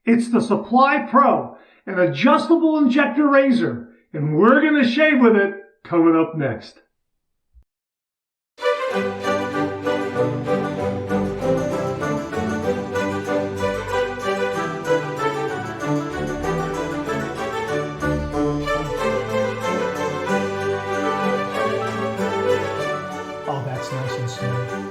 It's the Supply Pro, an adjustable injector razor, and we're going to shave with it coming up next. Oh, that's nice and smooth.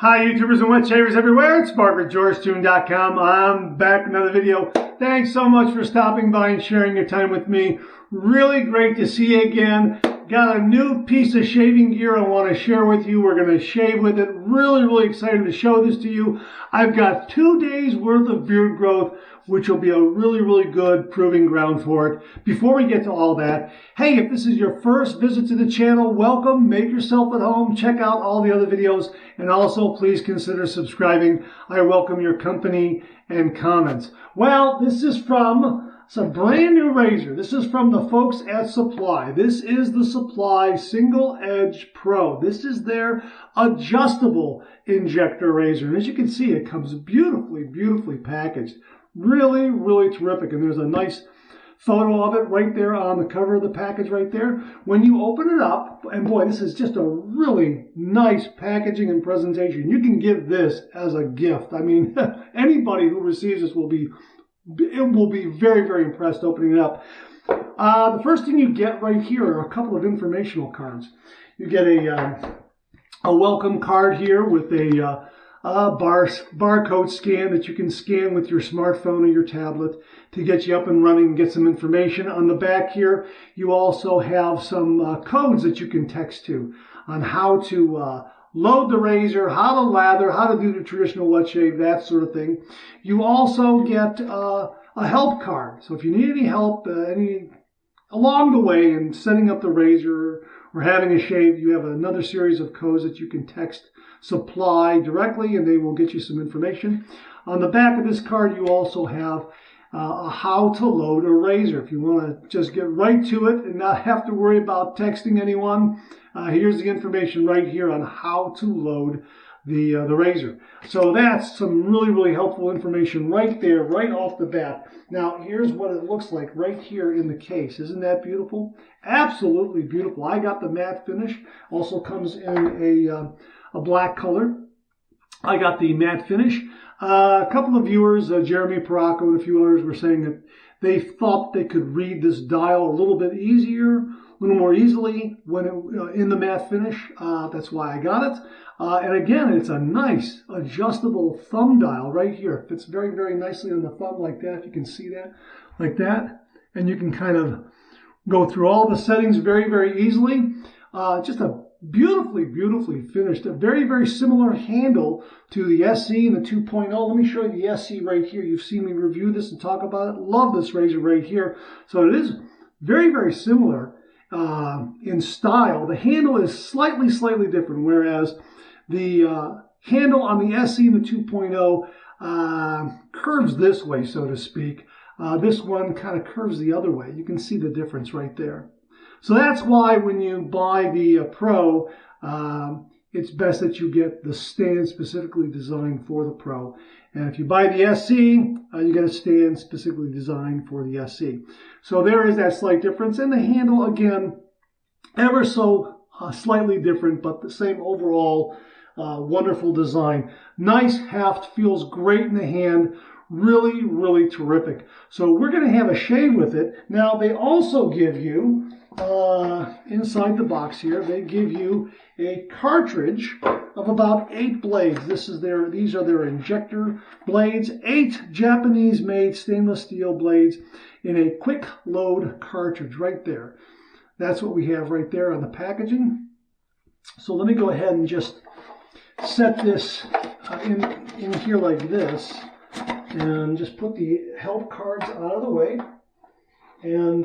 Hi YouTubers and wet shavers everywhere, it's Mark with GeorgeTune.com. I'm back with another video. Thanks so much for stopping by and sharing your time with me. Really great to see you again. Got a new piece of shaving gear I want to share with you. We're going to shave with it. Really excited to show this to you. I've got 2 days worth of beard growth, which will be a really good proving ground for it. Before we get to all that, hey, if this is your first visit to the channel, welcome. Make yourself at home. Check out all the other videos. And also, please consider subscribing. I welcome your company and comments. Well, this is from... It's a brand new razor. This is from the folks at Supply. This is the Supply Single Edge Pro. This is their adjustable injector razor. And as you can see, it comes beautifully packaged. Really terrific. And there's a nice photo of it right there on the cover of the package right there. When you open it up, and boy, this is just a really nice packaging and presentation. You can give this as a gift. I mean, anybody who receives this will be very impressed opening it up. The first thing you get right here are a couple of informational cards. You get a welcome card here with a barcode scan that you can scan with your smartphone or your tablet to get you up and running and get some information. On the back here, you also have some codes that you can text to on how to load the razor, how to lather, how to do the traditional wet shave, that sort of thing. You also get a help card. So if you need any help along the way in setting up the razor or having a shave, you have another series of codes that you can text Supply directly and they will get you some information. On the back of this card, you also have how to load a razor. If you want to just get right to it and not have to worry about texting anyone, here's the information right here on how to load the razor. So that's some really helpful information right there, right off the bat. Now here's what it looks like right here in the case. Isn't that beautiful? Absolutely beautiful. I got the matte finish. Also comes in a black color. I got the matte finish. A couple of viewers, Jeremy Paracco and a few others, were saying that they thought they could read this dial a little bit easier, a little more easily when in the matte finish. That's why I got it. And again, it's a nice adjustable thumb dial right here. It fits very nicely on the thumb like that. You can see that like that. And you can kind of go through all the settings very easily. Just a beautifully finished, a very similar handle to the SE and the 2.0. Let me show you the SE right here. You've seen me review this and talk about it. Love this razor right here. So it is very similar in style. The handle is slightly different, whereas the handle on the SE and the 2.0 curves this way, so to speak. This one kind of curves the other way. You can see the difference right there. So that's why when you buy the Pro, it's best that you get the stand specifically designed for the Pro. And if you buy the SE, you get a stand specifically designed for the SE. So there is that slight difference. And the handle, again, ever so slightly different, but the same overall wonderful design. Nice haft, feels great in the hand. Really terrific. So we're going to have a shave with it. Now they also give you... inside the box here, they give you a cartridge of about 8 blades. These are their injector blades, 8 Japanese-made stainless steel blades in a quick load cartridge right there. That's what we have right there on the packaging. So let me go ahead and just set this in here like this, and just put the help cards out of the way, and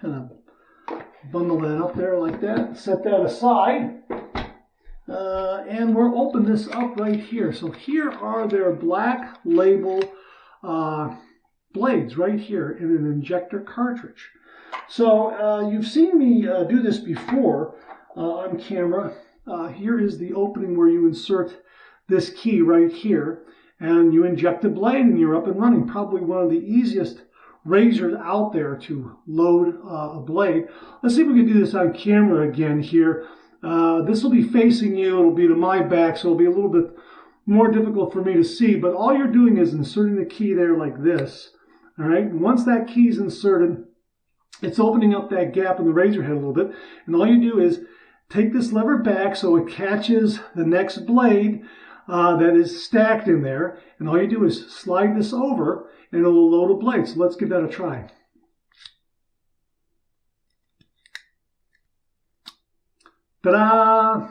kind of bundle that up there like that, set that aside, and we'll open this up right here. So here are their black label blades right here in an injector cartridge. So you've seen me do this before on camera. here is the opening where you insert this key right here, and you inject the blade and you're up and running. Probably one of the easiest razors out there to load a blade. Let's see if we can do this on camera again here. This will be facing you, it'll be to my back, so it'll be a little bit more difficult for me to see, but all you're doing is inserting the key there like this. All right, and once that key is inserted, it's opening up that gap in the razor head a little bit, and all you do is take this lever back so it catches the next blade that is stacked in there, and all you do is slide this over and it'll load a blade. So let's give that a try. Ta-da!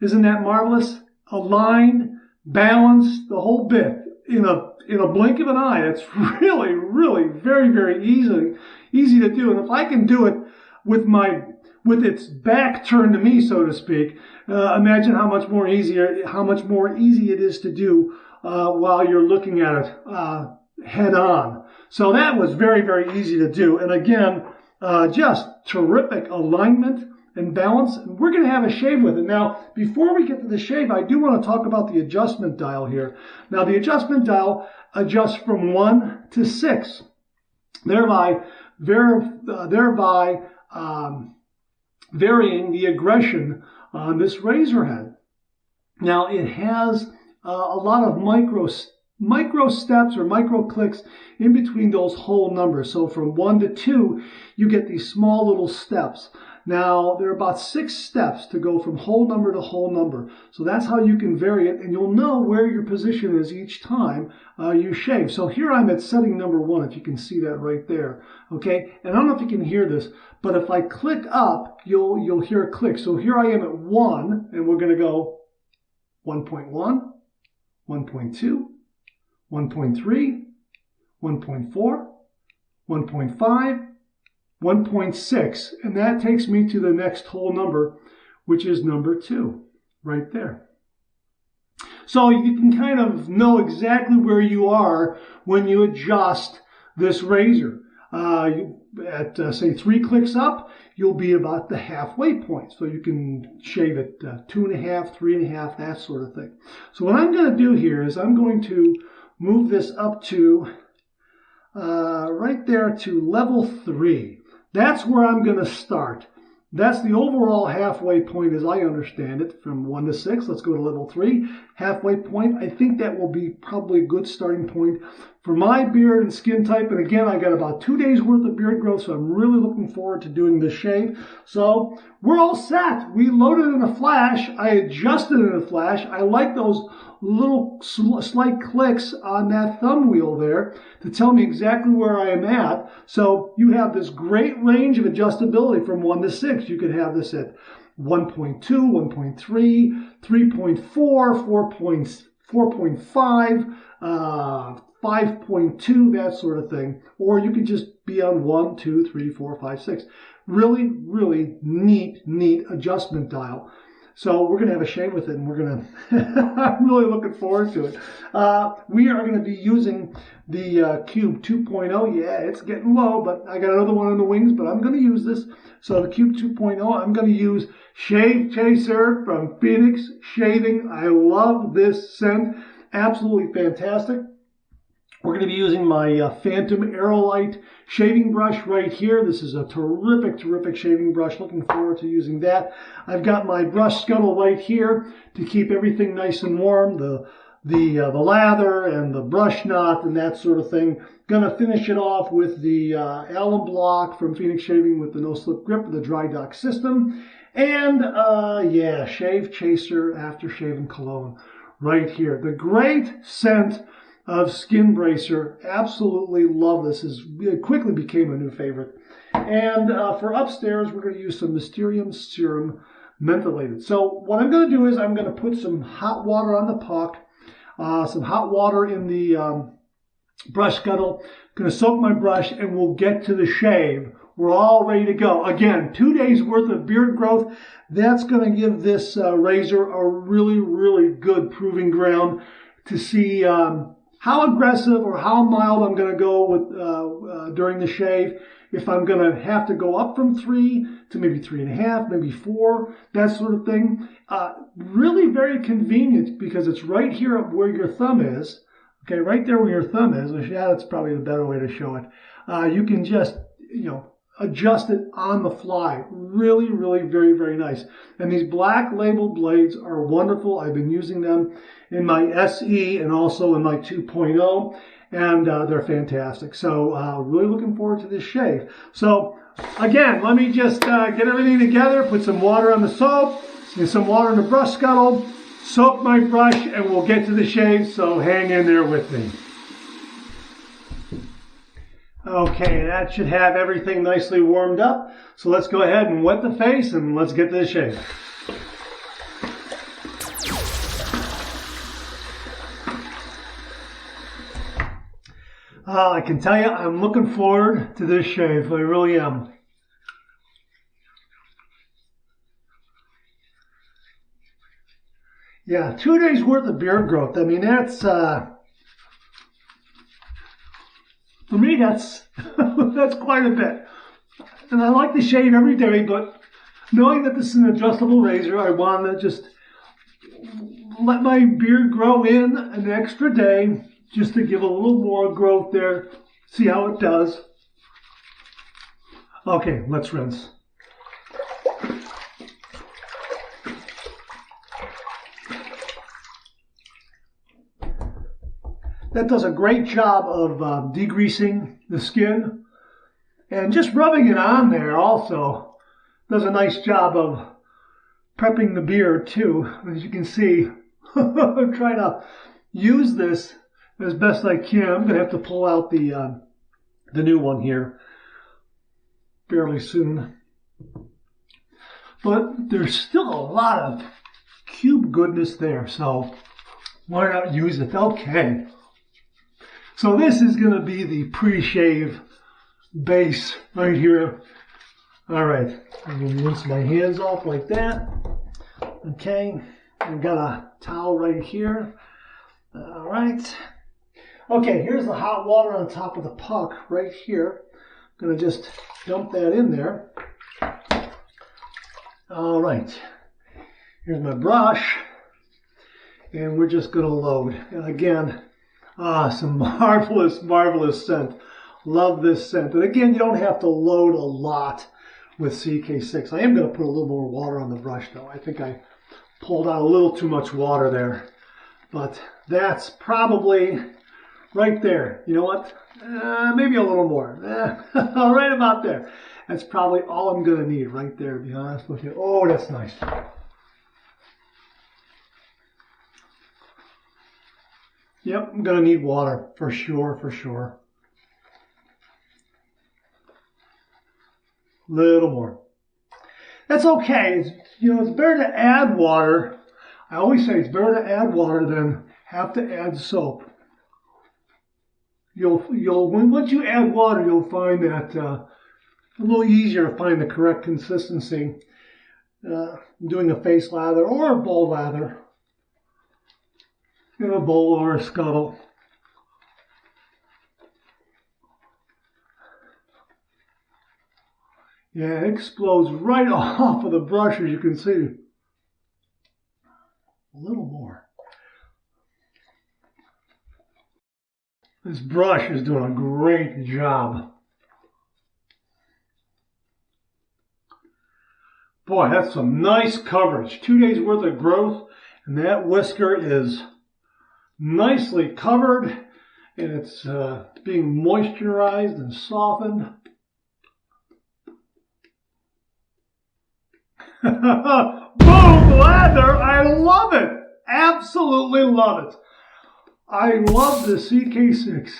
Isn't that marvelous? Aligned, balanced, the whole bit in a blink of an eye. It's really, really very, very easy to do. And if I can do it with its back turned to me, so to speak, imagine how much more easy it is to do while you're looking at it head on. So that was very, very easy to do. And again, just terrific alignment and balance. And we're going to have a shave with it. Now, before we get to the shave, I do want to talk about the adjustment dial here. Now, the adjustment dial adjusts from 1 to 6, thereby varying the aggression on this razor head. Now, it has a lot of micro steps or micro clicks in between those whole numbers. So from 1 to 2, you get these small little steps. Now, there are about 6 steps to go from whole number to whole number. So that's how you can vary it, and you'll know where your position is each time you shave. So here I'm at setting number 1, if you can see that right there. Okay, and I don't know if you can hear this, but if I click up, you'll hear a click. So here I am at 1, and we're going to go 1.1, 1.2, 1.3, 1.4, 1.5, 1.6, and that takes me to the next whole number, which is number 2, right there. So you can kind of know exactly where you are when you adjust this razor. At say 3 clicks up, you'll be about the halfway point. So you can shave at 2.5, 3.5, that sort of thing. So what I'm going to do here is I'm going to move this up to right there to level 3. That's where I'm going to start. That's the overall halfway point as I understand it, from 1 to 6. Let's go to level 3. Halfway point. I think that will be probably a good starting point for my beard and skin type. And again, I got about 2 days worth of beard growth, so I'm really looking forward to doing this shave. So we're all set. We loaded in a flash. I adjusted in a flash. I like those little slight clicks on that thumb wheel there to tell me exactly where I am at. So you have this great range of adjustability from 1 to 6. You could have this at 1.2, 1.3, 3.4, 4.5, 5.2, that sort of thing. Or you could just be on 1, 2, 3, 4, 5, 6. Really, really neat adjustment dial. So we're going to have a shave with it, and we're going to, I'm really looking forward to it. We are going to be using the Cube 2.0. Yeah, it's getting low, but I got another one on the wings, but I'm going to use this. So the Cube 2.0, I'm going to use Shave Chaser from Phoenix Shaving. I love this scent. Absolutely fantastic. We're going to be using my Phantom Aerolite shaving brush right here. This is a terrific shaving brush. Looking forward to using that. I've got my brush scuttle right here to keep everything nice and warm. The lather and the brush knot and that sort of thing. Gonna finish it off with the alum block from Phoenix Shaving with the no slip grip with the dry dock system. And yeah, Shave Chaser after shaving cologne right here. The great scent of Skin Bracer. Absolutely love this. It quickly became a new favorite. And for upstairs, we're going to use some Mysterium Serum Mentholated. So what I'm going to do is I'm going to put some hot water on the puck, some hot water in the brush scuttle. Going to soak my brush, and we'll get to the shave. We're all ready to go. Again, 2 days worth of beard growth. That's going to give this razor a really good proving ground to see how aggressive or how mild I'm going to go with during the shave. if I'm going to have to go up from 3 to maybe 3.5, maybe 4, that sort of thing. Really very convenient because it's right here where your thumb is. Okay, right there where your thumb is. Yeah, that's probably the better way to show it. You can just, adjust it on the fly. Really, really very, very nice. And these black label blades are wonderful. I've been using them in my SE and also in my 2.0, and they're fantastic. So really looking forward to this shave. So again, let me just get everything together, put some water on the soap, and some water in the brush scuttle, soak my brush, and we'll get to the shave, so hang in there with me. Okay, that should have everything nicely warmed up. So let's go ahead and wet the face and let's get to the shave. I can tell you, I'm looking forward to this shave. I really am. Yeah, 2 days worth of beard growth. I mean, that's... For me, that's quite a bit. And I like to shave every day, but knowing that this is an adjustable razor, I want to just let my beard grow in an extra day just to give a little more growth there. See how it does. Okay, let's rinse. That does a great job of degreasing the skin, and just rubbing it on there also does a nice job of prepping the beard too. As you can see, I'm trying to use this as best I can. I'm going to have to pull out the new one here fairly soon, but there's still a lot of cube goodness there, so why not use it? Okay. So this is going to be the pre-shave base right here. All right, I'm going to rinse my hands off like that. Okay, I've got a towel right here. All right. Okay, here's the hot water on top of the puck right here. I'm going to just dump that in there. All right, here's my brush, and we're just going to load. And again, some marvelous, marvelous scent. Love this scent. And again, you don't have to load a lot with CK6. I am going to put a little more water on the brush, though. I think I pulled out a little too much water there. But that's probably right there. You know what? Maybe a little more. Right about there. That's probably all I'm going to need right there, to be honest with you. Oh, that's nice. Yep, I'm going to need water for sure, for sure. Little more. That's okay. It's better to add water. I always say it's better to add water than have to add soap. Once you add water, you'll find that a little easier to find the correct consistency doing a face lather or a bowl lather. In a bowl or a scuttle. Yeah, it explodes right off of the brush, as you can see. A little more. This brush is doing a great job. Boy, that's some nice coverage. 2 days worth of growth, and that whisker is nicely covered, and it's being moisturized and softened. Boom, lather! I love it! Absolutely love it. I love the CK6.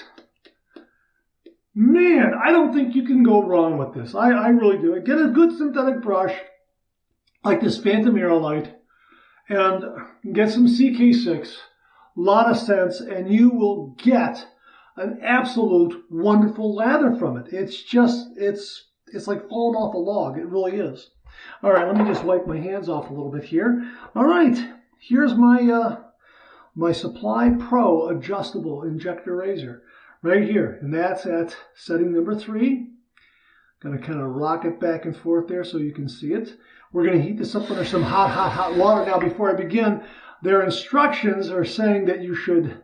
Man, I don't think you can go wrong with this. I really do. Get a good synthetic brush like this Phantom Aerolite and get some CK6. Lot of sense, and you will get an absolute wonderful lather from it. It's like falling off a log. It really is. All right, let me just wipe my hands off a little bit here. All right, here's my my Supply Pro adjustable injector razor right here, and that's at setting number 3. Going to kind of rock it back and forth there so you can see it. We're going to heat this up under some hot water. Now, before I begin, their instructions are saying that you should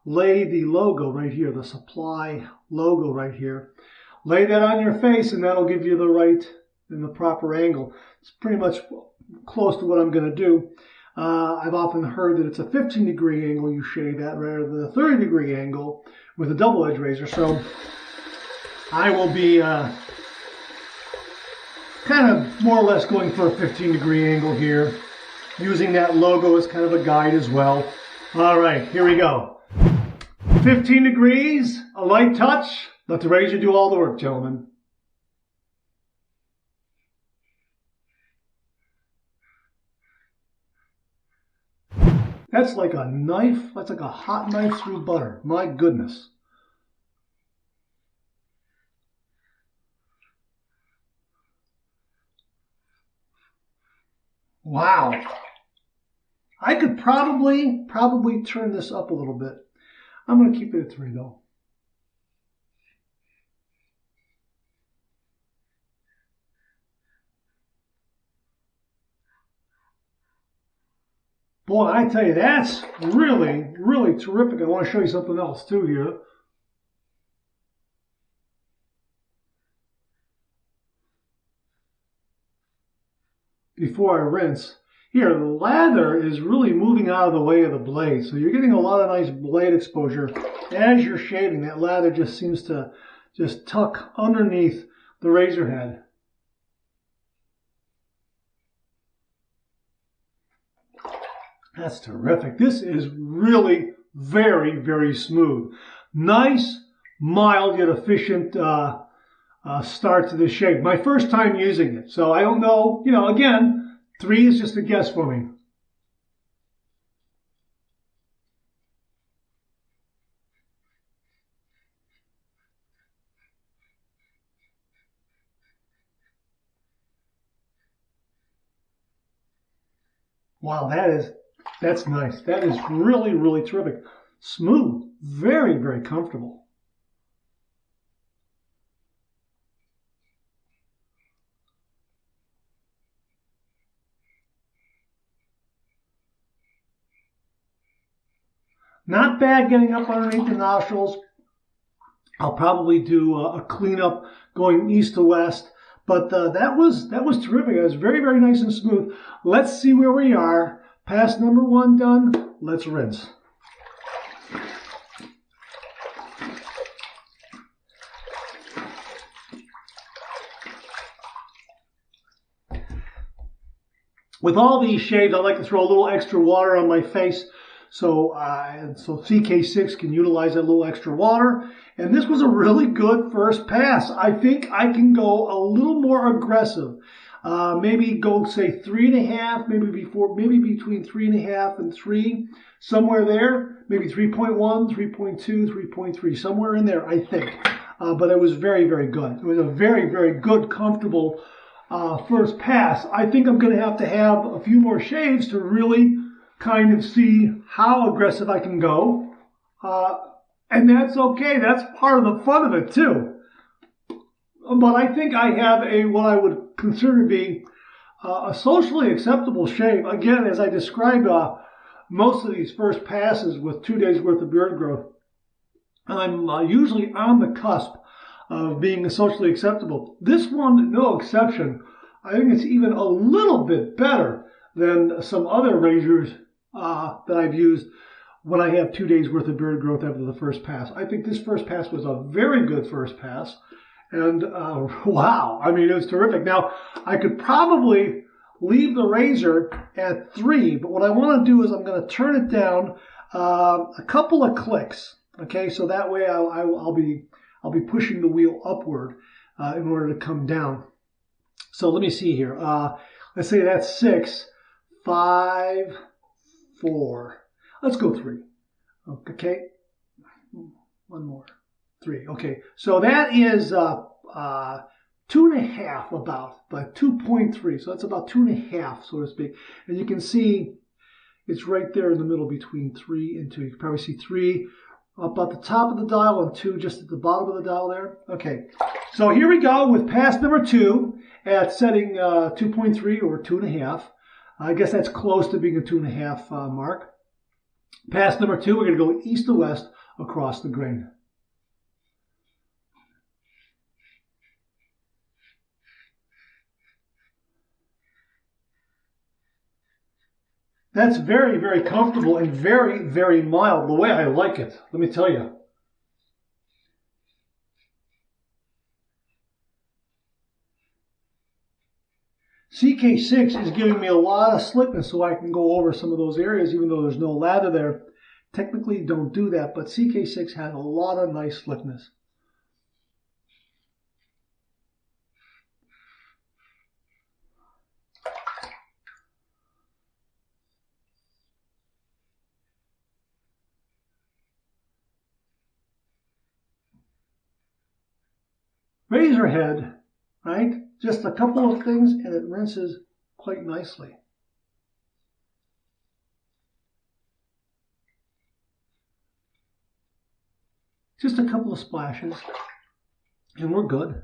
lay the logo right here, the supply logo right here. Lay that on your face, and that'll give you the right and the proper angle. It's pretty much close to what I'm going to do. I've often heard that it's a 15-degree angle you shave at rather than a 30-degree angle with a double-edged razor. So I will be kind of more or less going for a 15-degree angle here, using that logo as kind of a guide as well. All right, here we go. 15 degrees, a light touch. Let the razor do all the work, gentlemen. That's like a knife, that's like a hot knife through butter. My goodness. Wow. I could probably turn this up a little bit. I'm going to keep it at 3 though. Boy, I tell you, that's really, really terrific. I want to show you something else too here. Before I rinse. Here, the lather is really moving out of the way of the blade, so you're getting a lot of nice blade exposure as you're shaving. That lather just seems to just tuck underneath the razor head. That's terrific. This is really very, very smooth. Nice, mild, yet efficient start to this shave. My first time using it, so I don't know, again, 3 is just a guess for me. Wow, that's nice. That is really, really terrific. Smooth, very, very comfortable. Not bad getting up underneath the nostrils. I'll probably do a cleanup going east to west, but that was terrific. It was very, very nice and smooth. Let's see where we are. Pass number 1 done. Let's rinse. With all these shaves, I like to throw a little extra water on my face so CK6 can utilize that little extra water. And this was a really good first pass. I think I can go a little more aggressive. Maybe go say 3.5, maybe between 3.5 and 3, somewhere there. Maybe 3.1, 3.2, 3.3, somewhere in there, I think. But it was very, very good. It was a very, very good, comfortable first pass. I think I'm going to have a few more shaves to really kind of see how aggressive I can go. And that's okay. That's part of the fun of it too. But I think I have what I would consider to be a socially acceptable shave. Again, as I described most of these first passes with 2 days worth of beard growth, I'm usually on the cusp of being socially acceptable. This one, no exception. I think it's even a little bit better than some other razors that I've used when I have 2 days worth of beard growth after the first pass. I think this first pass was a very good first pass. And wow, I mean, it was terrific. Now, I could probably leave the razor at 3, but what I want to do is I'm going to turn it down a couple of clicks. Okay, so that way I'll be pushing the wheel upward in order to come down. So let me see here. Let's say that's 6, 5, 4. Let's go 3. Okay, 1 more. 3. Okay, so that is 2.5 but 2.3. So that's about 2.5, so to speak. And you can see it's right there in the middle between 3 and 2. You can probably see 3 up at the top of the dial and 2 just at the bottom of the dial there. Okay, so here we go with pass number 2 at setting 2.3 or 2.5. I guess that's close to being a 2.5 mark. Pass number 2, we're going to go east to west across the grain. That's very, very comfortable and very, very mild, the way I like it, let me tell you. CK6 is giving me a lot of slickness so I can go over some of those areas even though there's no lather there. Technically don't do that, but CK6 has a lot of nice slickness. Razor head, right? Just a couple of things and it rinses quite nicely. Just a couple of splashes and we're good.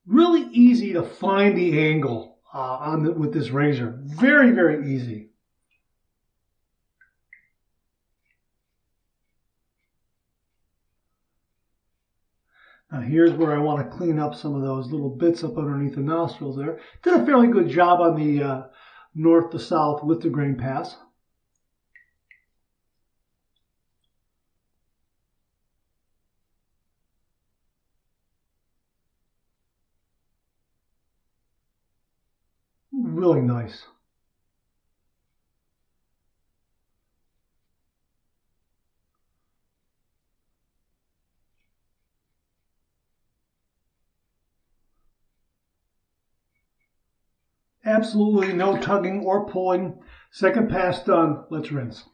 Really easy to find the angle with this razor. Very, very easy. Now here's where I want to clean up some of those little bits up underneath the nostrils there. Did a fairly good job on the north to south with the grain pass. Really nice. Absolutely no tugging or pulling. Second pass done. Let's rinse.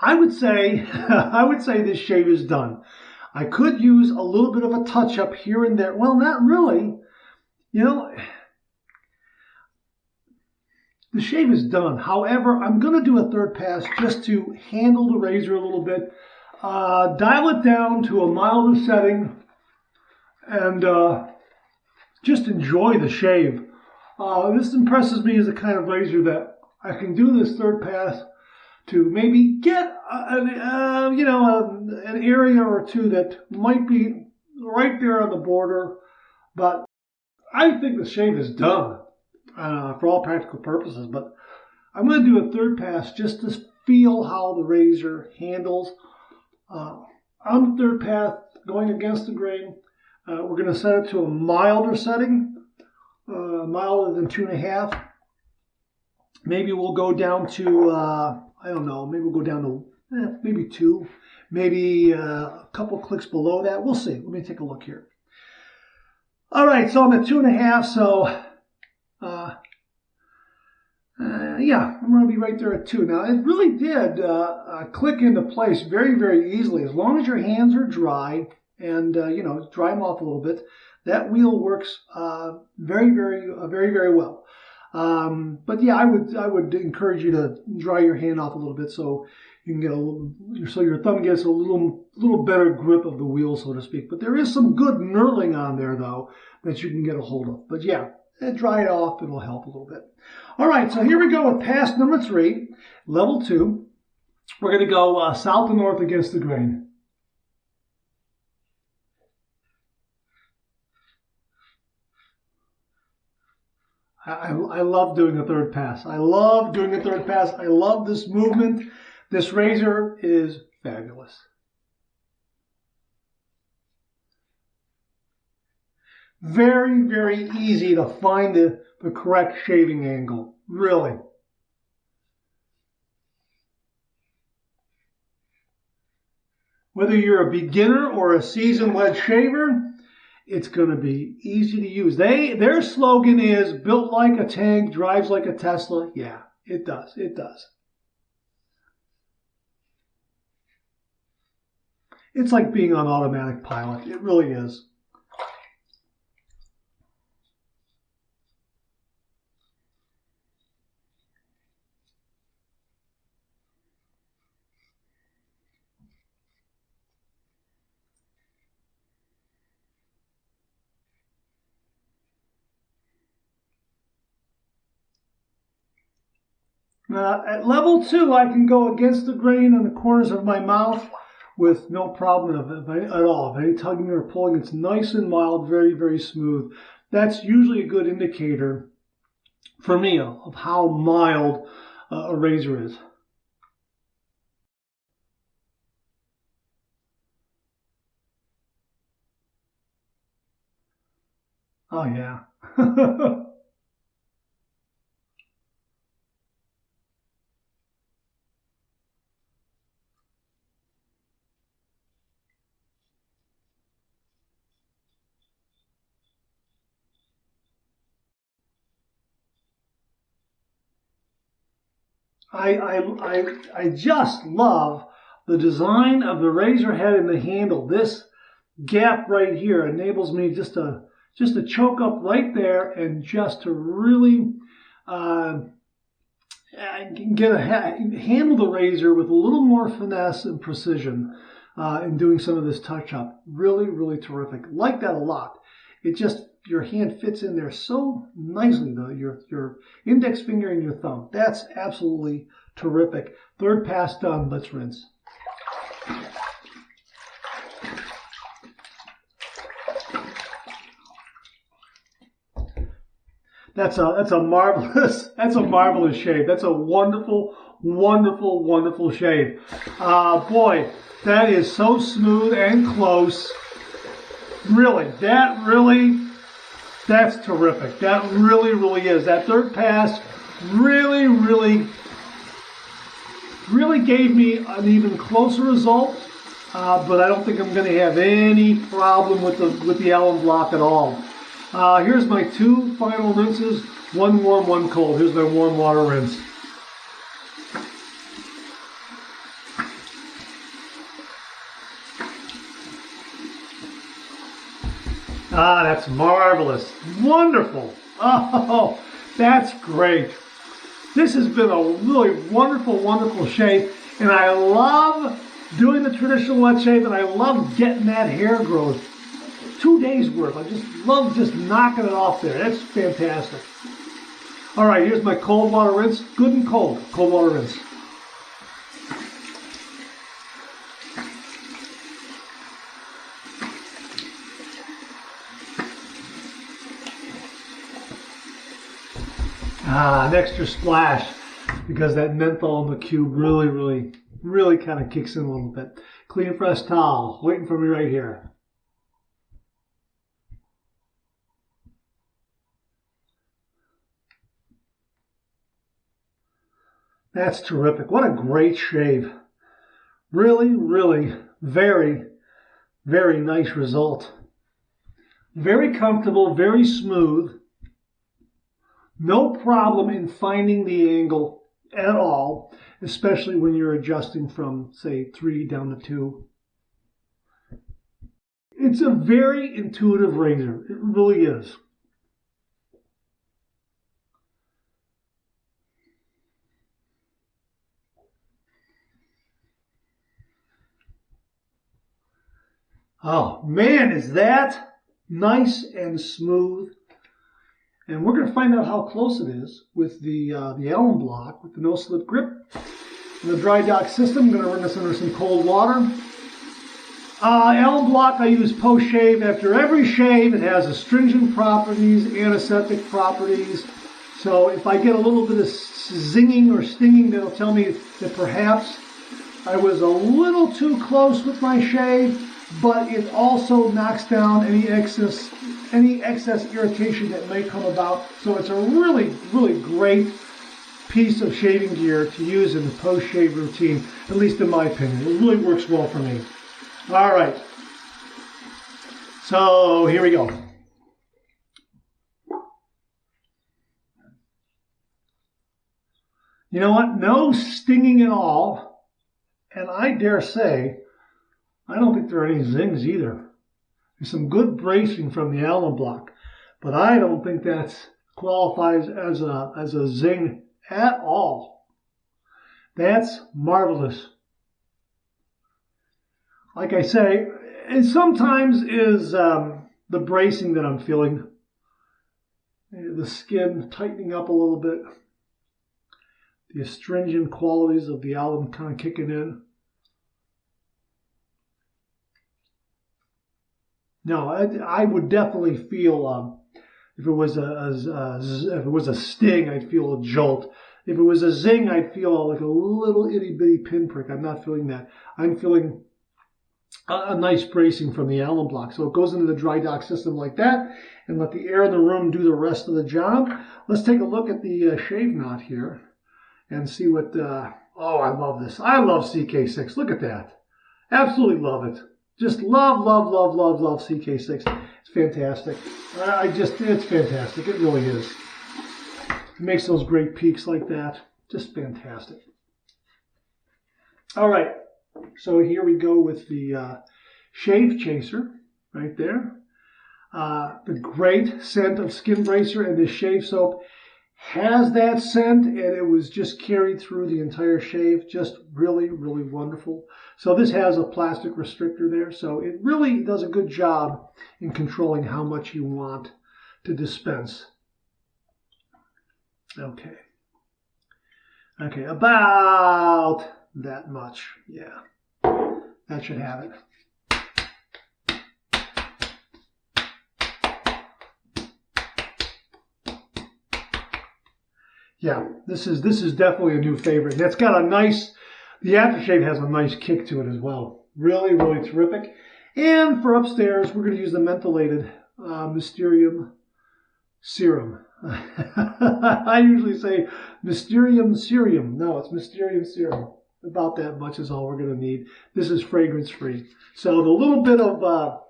I would say this shave is done. I could use a little bit of a touch up here and there. Well, not really. You know, the shave is done. However, I'm going to do a third pass just to handle the razor a little bit. Dial it down to a milder setting and just enjoy the shave. This impresses me as the kind of razor that I can do this third pass to maybe get an area or two that might be right there on the border, but I think the shave is done for all practical purposes. But I'm going to do a third pass just to feel how the razor handles. On the third pass, going against the grain, we're going to set it to a milder setting, milder than 2.5. Maybe we'll go down to, I don't know, maybe we'll go down to maybe 2, maybe a couple clicks below that. We'll see. Let me take a look here. All right, so I'm at 2.5, so yeah, I'm going to be right there at 2. Now, it really did click into place very, very easily. As long as your hands are dry and, dry them off a little bit, that wheel works very, very well. But yeah, I would encourage you to dry your hand off a little bit so you can get so your thumb gets a little better grip of the wheel, so to speak. But there is some good knurling on there though that you can get a hold of. But yeah, dry it off, it'll help a little bit. All right, so here we go with pass number 3, level 2. We're going to go south to north against the grain. I love doing a third pass. I love doing a third pass. I love this movement. This razor is fabulous. Very, very easy to find the correct shaving angle. Really. Whether you're a beginner or a seasoned lead shaver, it's going to be easy to use. Their slogan is built like a tank, drives like a Tesla. Yeah, It does. It does. It's like being on automatic pilot. It really is. At level 2, I can go against the grain on the corners of my mouth with no problem at all. If any tugging or pulling, it's nice and mild, very, very smooth. That's usually a good indicator for me of how mild a razor is. Oh, yeah. I just love the design of the razor head and the handle. This gap right here enables me just to choke up right there and just to really handle the razor with a little more finesse and precision in doing some of this touch up. Really, really terrific. Like that a lot. It just, your hand fits in there so nicely, though. Your index finger and your thumb. That's absolutely terrific. Third pass done. Let's rinse. That's a marvelous shave. That's a wonderful, wonderful, wonderful shave. Boy, that is so smooth and close. Really, that's terrific. That really, really is. That third pass really, really, really gave me an even closer result. But I don't think I'm going to have any problem with the Allen block at all. Here's my 2 final rinses, 1 warm, 1 cold. Here's my warm water rinse. That's marvelous. Wonderful. Oh, that's great. This has been a really wonderful, wonderful shave, and I love doing the traditional wet shave, and I love getting that hair growth. 2 days worth. I just love just knocking it off there. That's fantastic. All right, here's my cold water rinse. Good and cold. Cold water rinse. An extra splash because that menthol in the cube really kind of kicks in a little bit. Clean, fresh towel. Waiting for me right here. That's terrific. What a great shave. Really, really, very, very nice result. Very comfortable, very smooth. No problem in finding the angle at all, especially when you're adjusting from, say, 3 down to 2. It's a very intuitive razor. It really is. Oh, man, is that nice and smooth. And we're going to find out how close it is with the Allen block, with the no-slip grip. In the dry dock system, I'm going to run this under some cold water. Allen block I use post-shave. After every shave, it has astringent properties, antiseptic properties. So if I get a little bit of zinging or stinging, that'll tell me that perhaps I was a little too close with my shave, but it also knocks down any excess irritation that may come about. So it's a really, really great piece of shaving gear to use in the post-shave routine, at least in my opinion. It really works well for me. All right. So here we go. You know what? No stinging at all. And I dare say, I don't think there are any zings either. There's some good bracing from the Allen block, but I don't think that qualifies as a zing at all. That's marvelous. Like I say, it sometimes is the bracing that I'm feeling. The skin tightening up a little bit. The astringent qualities of the Allen kind of kicking in. No, I would definitely feel if it was a sting, I'd feel a jolt. If it was a zing, I'd feel like a little itty bitty pinprick. I'm not feeling that. I'm feeling a nice bracing from the Allen block. So it goes into the dry dock system like that, and let the air in the room do the rest of the job. Let's take a look at the shave knot here and see what. Oh, I love this. I love CK6. Look at that. Absolutely love it. Just love CK6. It's fantastic. It's fantastic. It really is. It makes those great peaks like that. Just fantastic. All right. So here we go with the Shave Chaser right there. The great scent of Skin Bracer, and this shave soap has that scent, and it was just carried through the entire shave. Just really wonderful. So this has a plastic restrictor there, so it really does a good job in controlling how much you want to dispense. Okay, about that much. Yeah, that should have it. Yeah, this is definitely a new favorite. That's got a nice, the aftershave has a nice kick to it as well. Really terrific. And for upstairs, we're going to use the mentholated Mysterium Serum. I usually say Mysterium Serum. No, it's Mysterium Serum. About that much is all we're going to need. This is fragrance free. So the little bit of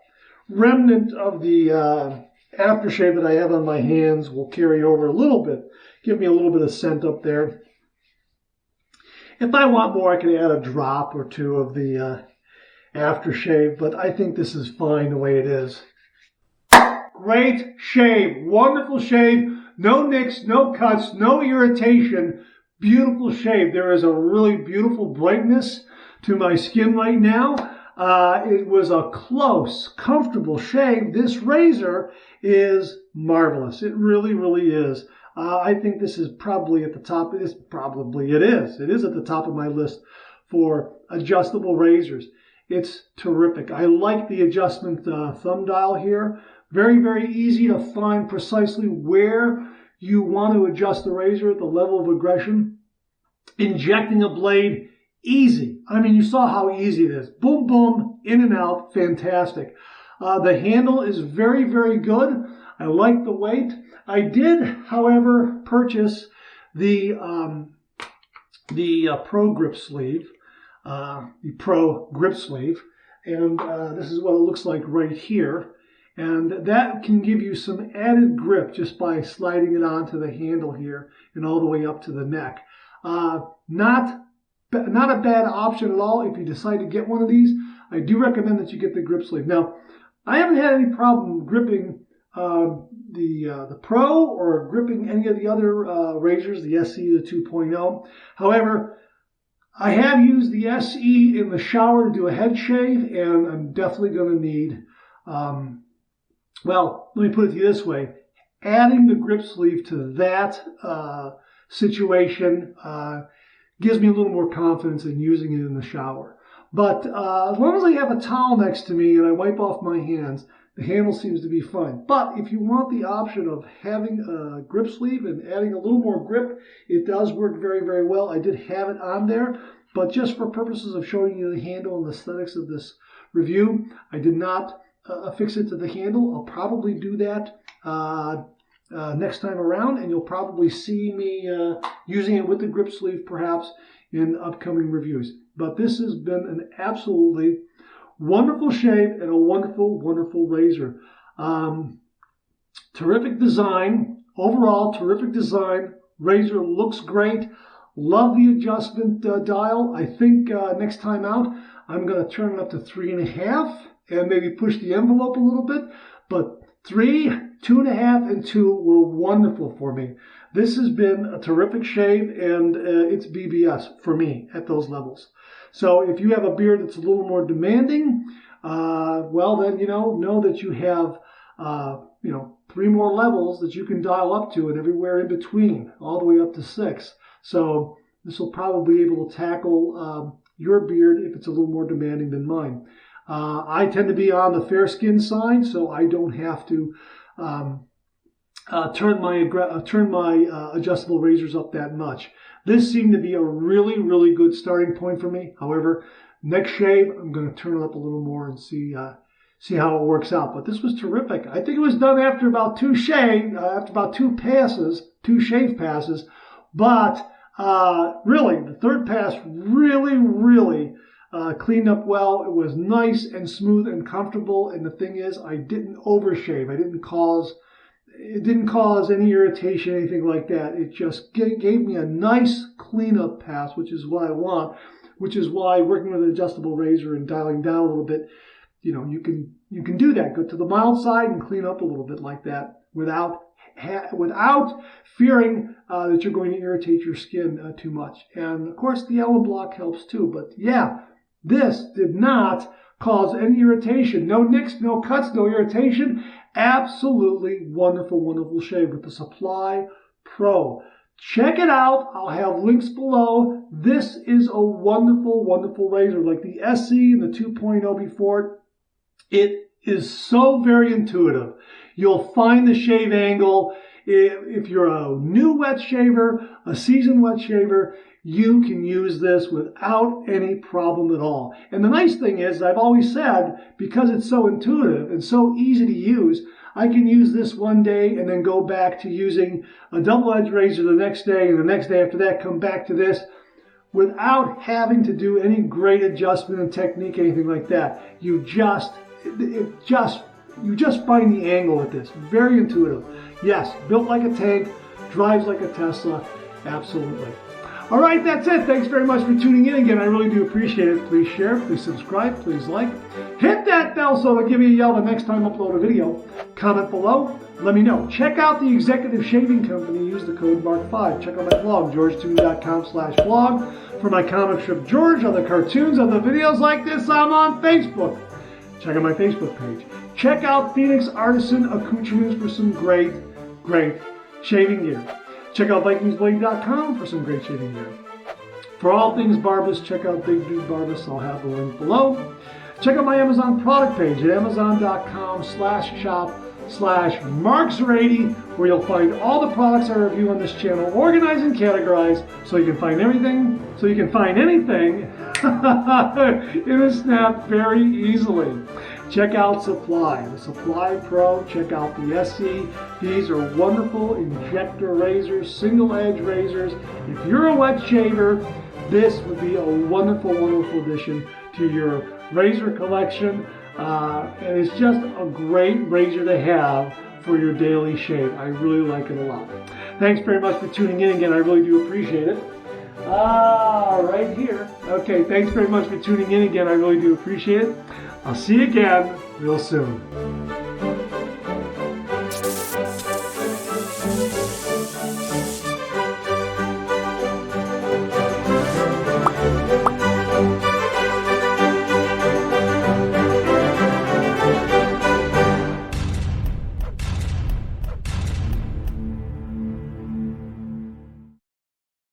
remnant of the aftershave that I have on my hands will carry over a little bit. Give me a little bit of scent up there. If I want more, I can add a drop or two of the aftershave, but I think this is fine the way it is. Great shave. Wonderful shave. No nicks, no cuts, no irritation. Beautiful shave. There is a really beautiful brightness to my skin right now. It was a close, comfortable shave. This razor is marvelous. It really is. I think this is probably at the top. It is at the top of my list for adjustable razors. It's terrific. I like the adjustment thumb dial here. Very easy to find precisely where you want to adjust the razor at the level of aggression. Injecting a blade, easy. I mean, you saw how easy it is. Boom, boom, in and out, fantastic. The handle is very good. I like the weight. I did, however, purchase the Pro Grip Sleeve, and this is what it looks like right here. And that can give you some added grip just by sliding it onto the handle here and all the way up to the neck. Not a bad option at all if you decide to get one of these. I do recommend that you get the grip sleeve. Now, I haven't had any problem gripping the Pro or gripping any of the other razors, the SE, the 2.0. However, I have used the SE in the shower to do a head shave, and I'm definitely going to need, well, let me put it to you this way. Adding the grip sleeve to that situation gives me a little more confidence in using it in the shower. But as long as I have a towel next to me and I wipe off my hands, the handle seems to be fine. But if you want the option of having a grip sleeve and adding a little more grip, it does work very well. I did have it on there, but just for purposes of showing you the handle and the aesthetics of this review, I did not affix it to the handle. I'll probably do that next time around, and you'll probably see me using it with the grip sleeve perhaps in upcoming reviews. But this has been an absolutely wonderful shave and a wonderful razor. Terrific design. Overall, terrific design. Razor looks great. Love the adjustment dial. I think next time out, I'm going to turn it up to 3.5 and maybe push the envelope a little bit. But 3, 2.5, and 2 were wonderful for me. This has been a terrific shave, and it's BBS for me at those levels. So if you have a beard that's a little more demanding, well then, know that you have, 3 more levels that you can dial up to and everywhere in between, all the way up to 6. So this will probably be able to tackle your beard if it's a little more demanding than mine. I tend to be on the fair skin side, so I don't have to turn my adjustable razors up that much. This seemed to be a really, really good starting point for me. However, next shave, I'm going to turn it up a little more and see how it works out. But this was terrific. I think it was done after about 2 shave passes. But really, the third pass really cleaned up well. It was nice and smooth and comfortable. And the thing is, I didn't overshave. It didn't cause any irritation, anything like that. It just gave me a nice cleanup pass, which is what I want. Which is why working with an adjustable razor and dialing down a little bit, you can do that. Go to the mild side and clean up a little bit like that without fearing that you're going to irritate your skin too much. And of course, the Allen block helps too. But yeah, this did not cause any irritation. No nicks, no cuts, no irritation. Absolutely wonderful, wonderful shave with the Supply Pro. Check it out. I'll have links below. This is a wonderful, wonderful razor, like the SE and the 2.0 before it. It is so very intuitive. You'll find the shave angle. If you're a new wet shaver, a seasoned wet shaver, you can use this without any problem at all. And the nice thing is, I've always said, because it's so intuitive and so easy to use, I can use this one day and then go back to using a double-edged razor the next day, and the next day after that come back to this without having to do any great adjustment and technique, anything like that. You just find the angle with this. Very intuitive. Yes, built like a tank, drives like a Tesla. Absolutely. All right, that's it. Thanks very much for tuning in again. I really do appreciate it. Please share, please subscribe, please like. Hit that bell so it'll give you a yell the next time I upload a video. Comment below. Let me know. Check out the Executive Shaving Company. Use the code MARK5. Check out my blog, georgetoon.com/blog. For my comic strip George, other cartoons, other videos like this, I'm on Facebook. Check out my Facebook page. Check out Phoenix Artisan Accoutrements for some great shaving gear. Check out VikingsBlade.com for some great shaving gear. For all things Barbas, check out Big Dude Barbas. I'll have the link below. Check out my Amazon product page at amazon.com/shop/marks80, where you'll find all the products I review on this channel, organized and categorized, so you can find everything, anything in a snap very easily. Check out Supply, the Supply Pro. Check out the SE. These are wonderful Injector razors, single edge razors. If you're a wet shaver, this would be a wonderful, wonderful addition to your razor collection. And it's just a great razor to have for your daily shave. I really like it a lot. Thanks very much for tuning in again. I really do appreciate it. Right here. Okay, thanks very much for tuning in again. I really do appreciate it. I'll see you again real soon.